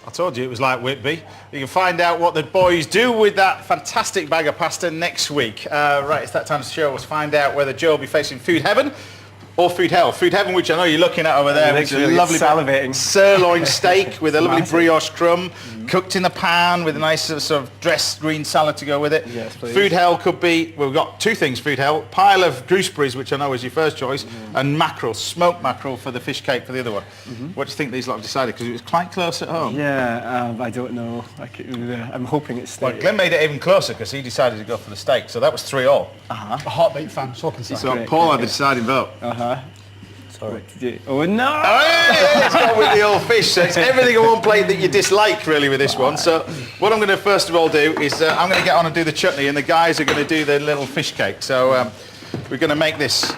I told you it was like Whitby. You can find out what the boys do with that fantastic bag of pasta next week. Right, it's that time to show us. Find out whether Joe will be facing Food Heaven or Food Hell. Food Heaven, which I know you're looking at over there, which is a lovely salivating sirloin steak with a lovely brioche crumb, cooked in the pan with a nice sort of dressed green salad to go with it. Yes, please. Food Hell could be, well, we've got two things, Food Hell, pile of gooseberries, which I know is your first choice, and mackerel, smoked mackerel for the fish cake for the other one. What do you think these lot have decided? Because it was quite close at home. Yeah, I don't know. I'm hoping it's steak. Well, Glenn made it even closer because he decided to go for the steak, so that was 3-3. A heartbeat fan, so I can say. So Paul had the deciding vote. Sorry. Oh no! It's gone with the old fish. So it's everything on one plate that you dislike really with this one. So what I'm going to first of all do is I'm going to get on and do the chutney, and the guys are going to do the little fish cake. So we're going to make this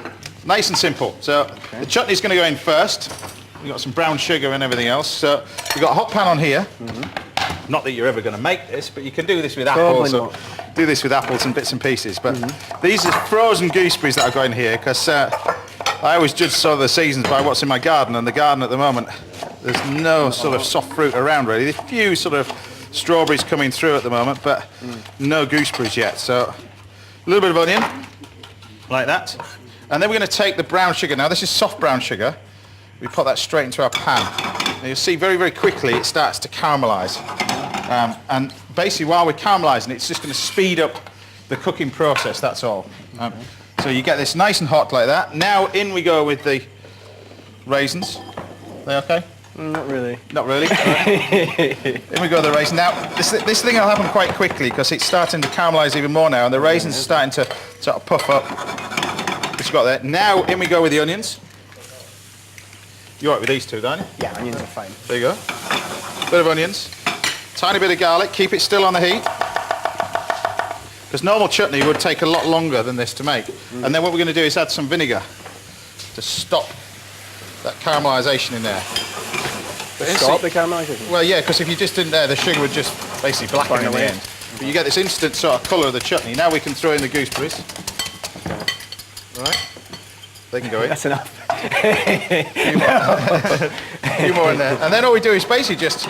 nice and simple. So the chutney's going to go in first. We've got some brown sugar and everything else. So we've got a hot pan on here. Not that you're ever going to make this, but you can do this with apples. Or do this with apples and bits and pieces. But these are frozen gooseberries that I've got in here because I always judge sort of the seasons by what's in my garden, and the garden at the moment, there's no sort of soft fruit around really. There's a few sort of strawberries coming through at the moment, but no gooseberries yet. So a little bit of onion, like that. And then we're going to take the brown sugar. Now this is soft brown sugar. We put that straight into our pan. Now you'll see very, very quickly it starts to caramelise. And basically while we're caramelising it, it's just going to speed up the cooking process, that's all. So you get this nice and hot like that. Now in we go with the raisins. Are they okay? Not really. Not really? In we go with the raisins. Now this thing will happen quite quickly because it's starting to caramelise even more now, and the raisins are starting to sort of puff up. Which you got there. Now in we go with the onions. You're all right with these two, don't you? Yeah, onions are fine. There you go. Bit of onions. Tiny bit of garlic. Keep it still on the heat. Because normal chutney would take a lot longer than this to make. And then what we're going to do is add some vinegar to stop that caramelisation in there. Stop the caramelisation? Well, yeah, because if you just didn't there, the sugar would just basically blacken in the end. But you get this instant sort of colour of the chutney. Now we can throw in the gooseberries. All right. They can go in. That's enough. A few more in there. And then all we do is basically just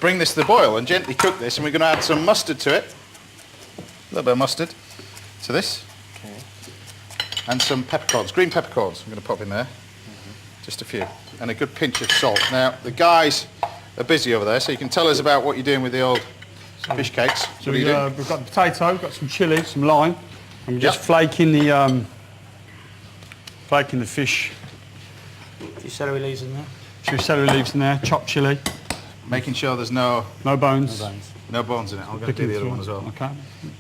bring this to the boil and gently cook this, and we're going to add some mustard to it. A little bit of mustard to this. Okay. And some peppercorns, green peppercorns I'm going to pop in there. Just a few. And a good pinch of salt. Now, the guys are busy over there, so you can tell us about what you're doing with the old fish cakes. So we've got the potato, we've got some chilli, some lime, and we're just flaking the fish. A few celery leaves in there. A few celery leaves in there, chopped chilli. Making sure there's no bones. No bones in it. I'm going to do the other one as well. Okay.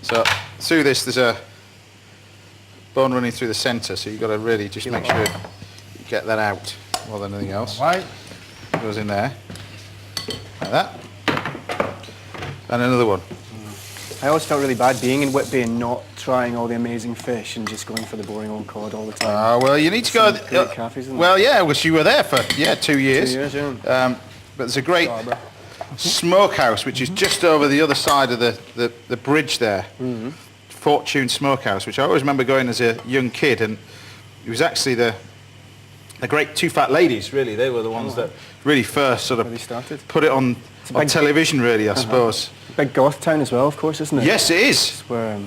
So through this, there's a bone running through the centre, so you've got to really just make sure you get that out more than anything else. Right. Goes in there, like that. And another one. I always felt really bad being in Whitby and not trying all the amazing fish and just going for the boring old cod all the time. Well, you need to go. Great cafes, isn't well, yeah, well, you were there for 2 years. 2 years, yeah. But there's a great smokehouse which is just over the other side of the bridge there. Fortune Smokehouse, which I always remember going as a young kid, and it was actually the great Two Fat Ladies, really. They were the ones that really first sort of put it on television, really, I suppose. Big goth town as well, of course, isn't it? Yes, it is. It's where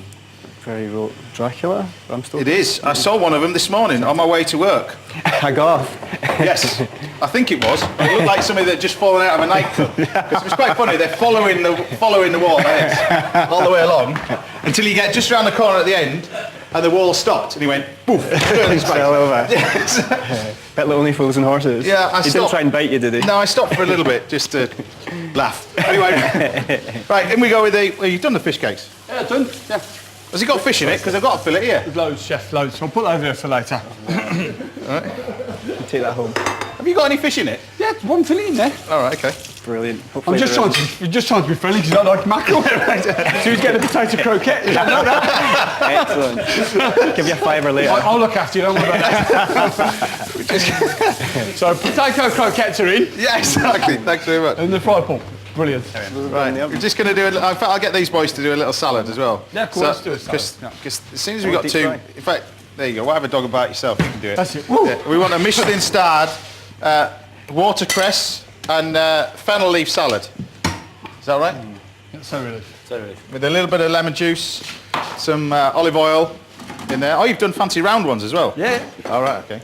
Perry wrote Dracula. It is. I saw one of them this morning on my way to work. A goth? Yes, I think it was. It looked like somebody that had just fallen out of a nightclub. It was quite funny. They're following the wall all the way along until you get just around the corner at the end, and the wall stopped, and he went poof. Fell over. Bet Only Fools and Horses. Yeah, I stopped. He didn't try and bite you, did he? No, I stopped for a little bit just to laugh. Anyway, right, in we go with the. Well, you've done the fish cakes. Yeah, done. Yeah. Has it got fish in it? Because I've got a fillet here. There's loads, chef, loads. So I'll put that over there for later. All right. Take that home. Have you got any fish in it? Yeah, one fillet in there. All right, okay. Brilliant. I'm just trying to be friendly because I like mackerel. So he's getting a potato croquette. Is that not that? Excellent. Give you a fiver later. I'll look after you. Don't worry about that. So potato croquettes are in. Yeah, exactly. Thanks very much. And the fried pork. Brilliant. Right, we're just going to do. In fact, I'll get these boys to do a little salad as well. Yeah, of course. Let's do a salad. Because as soon as we've got two, in fact, there you go. Whatever dog about yourself, you can do it. That's it. Yeah, we want a Michelin-starred watercress and fennel leaf salad. Is that all right? That's so relief. With a little bit of lemon juice, some olive oil in there. Oh, you've done fancy round ones as well? Yeah. All right, okay.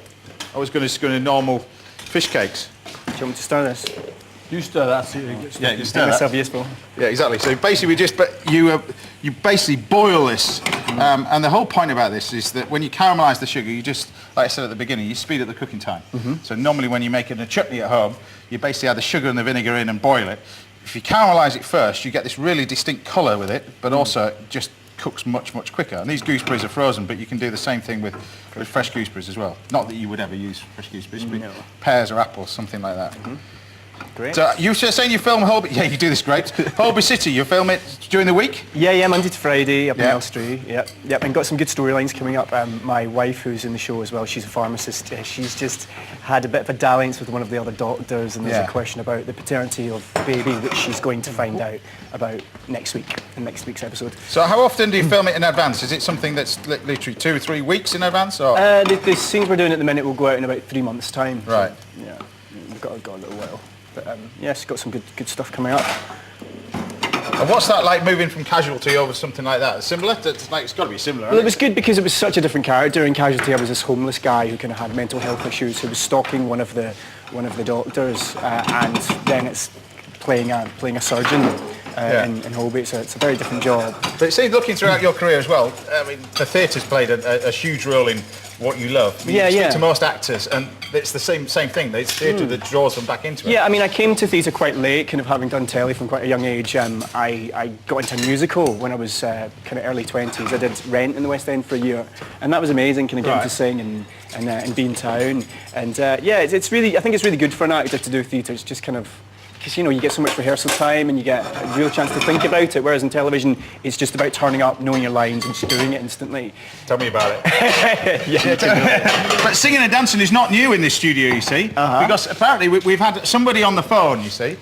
I was going to normal fish cakes. Do you want me to stir this? You stir that so you get Yeah, you Make stir that. myself useful. Yeah, exactly. So basically, you basically boil this, and the whole point about this is that when you caramelise the sugar, you just, like I said at the beginning, you speed up the cooking time. So normally when you're making a chutney at home, you basically add the sugar and the vinegar in and boil it. If you caramelise it first, you get this really distinct colour with it, but also it just cooks much quicker. And these gooseberries are frozen, but you can do the same thing with fresh gooseberries as well. Not that you would ever use fresh gooseberries, but pears or apples, something like that. Great. So you were saying you film Holby? Yeah, you do this great. Holby City, you film it during the week? Yeah, Monday to Friday up in Yeah. Elstree. Yep, and got some good storylines coming up. My wife, who's in the show as well, she's a pharmacist. She's just had a bit of a dalliance with one of the other doctors, and there's Yeah. a question about the paternity of baby, which she's going to find out about next week, in next week's episode. So how often do you film it in advance? Is it something that's literally 2 or 3 weeks in advance? Or? The scenes we're doing at the minute will go out in about 3 months' time. So, Right. yeah, we've got a little while. But yeah, she's got some good stuff coming up. And what's that like moving from Casualty over something like that? Similar? It's got to be similar. Well, it was good because it was such a different character. In Casualty, I was this homeless guy who kind of had mental health issues, who was stalking one of the doctors, and then it's playing a surgeon in Holby. So it's a very different job. But it seems, looking throughout your career as well, I mean, the theatre's played a huge role in what you love. I mean, you speak to most actors, and it's the same thing. It's theatre that draws them back into it. Yeah, I mean, I came to theatre quite late, kind of having done telly from quite a young age. I got into a musical when I was kind of early 20s. I did Rent in the West End for a year, and that was amazing, kind of getting to sing and be in town. And yeah, it's really, I think it's really good for an actor to do theatre. It's just kind of, because you get so much rehearsal time and you get a real chance to think about it, whereas in television it's just about turning up, knowing your lines and just doing it instantly. Tell me about it. But singing and dancing is not new in this studio, you see, because apparently we've had somebody on the phone, you see.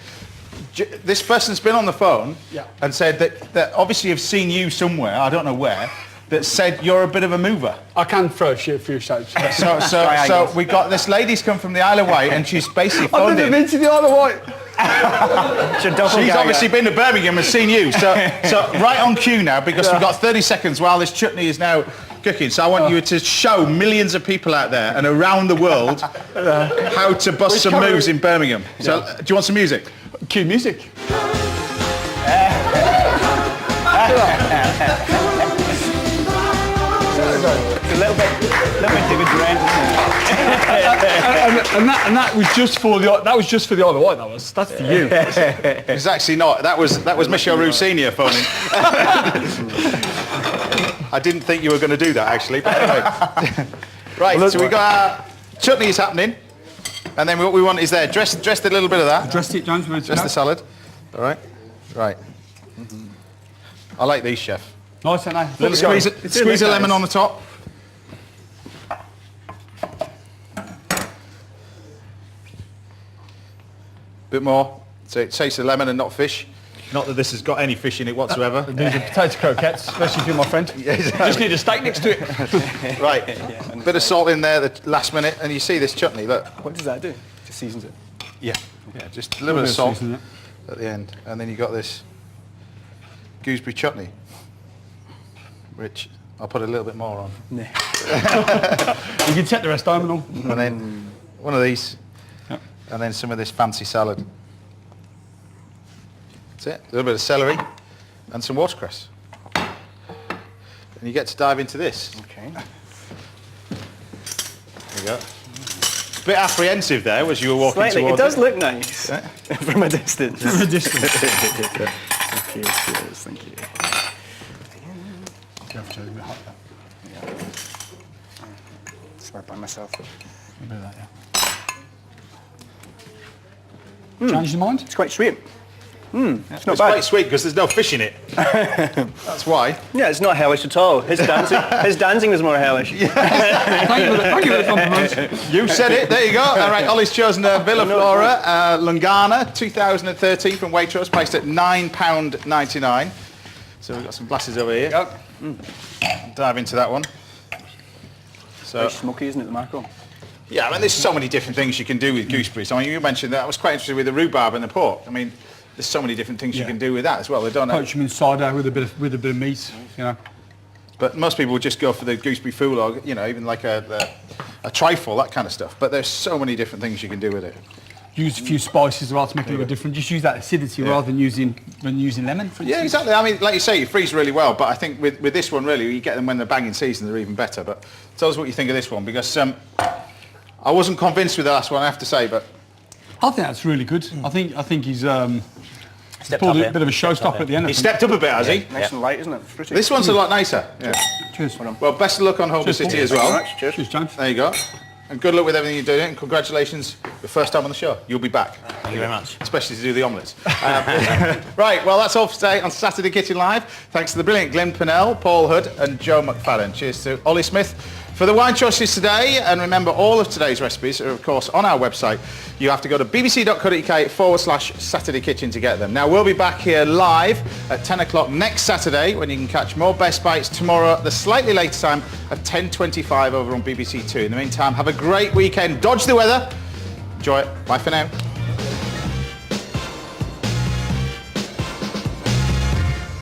This person's been on the phone and said that obviously have seen you somewhere, I don't know where, that said you're a bit of a mover. I can throw a few shots. So we got this lady's come from the Isle of Wight and she's basically phoned I've never in. been to the Isle of Wight. She's obviously been to Birmingham and seen you. So right on cue now, because we've got 30 seconds while this chutney is now cooking. So I want you to show millions of people out there and around the world how to bust some moves in Birmingham. So do you want some music? Cue music. It's a little bit David Brent, isn't it? and that was just for the Isle of Wight. That's for you. It's actually not. That was Michel Roux Senior phoning. I didn't think you were going to do that actually. But anyway. Right. So we got our chutney is happening, and then what we want is there dressed a little bit of that. Dressed it, James. Dress the salad. All right. Right. I like these, chef. Nice, and I. Little squeeze a lemon on the top. Bit more. So it tastes of lemon and not fish. Not that this has got any fish in it whatsoever. These are potato croquettes, especially for my friend. Just need a steak next to it. Right. Bit of salt in there the last minute, and you see this chutney. Look. What does that do? Just seasons it. Yeah. Yeah. Just a little bit of salt seasoning at the end, and then you got this gooseberry chutney, which I'll put a little bit more on. You can take the rest home and all. And then one of these, and then some of this fancy salad. That's it. A little bit of celery and some watercress. And you get to dive into this. Okay. There you go. A bit apprehensive there as you were walking Slightly. towards It does look nice from a distance. From a distance. Okay, cheers, thank you. Start by myself. A bit of that, yeah. Change your mind? It's quite sweet. It's not It's bad. quite sweet because there's no fish in it. That's why. Yeah, it's not hellish at all. His dancing was more hellish. Thank you for the compliment. You said it. There you go. All right, Ollie's chosen a Villa Flora Lungana 2013 from Waitrose, priced at £9.99. So we've got some glasses over here. Dive into that one. So Very smoky, isn't it, the mackerel? yeah, I mean, there's so many different things you can do with gooseberries. I mean, you mentioned that. I was quite interested with the rhubarb and the pork. I mean, there's so many different things you can do with that as well. They don't. Poach them in cider with a bit of meat, you know. But most people would just go for the gooseberry fool, or you know, even like a trifle, that kind of stuff. But there's so many different things you can do with it. Use a few spices as well to make it a little different. Just use that acidity rather than using lemon, for instance. Yeah, exactly. I mean, like you say, you freeze really well. But I think with this one, really, you get them when they're banging season, they're even better. But tell us what you think of this one, because I wasn't convinced with the last one, I have to say. But I think that's really good. I think he's Stepped pulled up a here. bit of a showstopper at the end. he stepped up a bit, has he? Nice and light, isn't it? Fruity. This one's a lot nicer. Yeah. Cheers. Well, best of luck on Holborn City as well. Cheers. Cheers, James. There you go. And good luck with everything you're doing, and congratulations, your first time on the show. You'll be back. Thank you very much. Especially to do the omelettes. Right, well, that's all for today on Saturday Kitchen Live. Thanks to the brilliant Glenn Pennell, Paul Hood and Joe McFadden. Cheers to Ollie Smith for the wine choices today. And remember, all of today's recipes are, of course, on our website. You have to go to bbc.co.uk/Saturday Kitchen to get them. Now, we'll be back here live at 10 o'clock next Saturday, when you can catch more Best Bites tomorrow at the slightly later time of 10:25 over on BBC Two. In the meantime, have a great weekend. Dodge the weather. Enjoy it. Bye for now.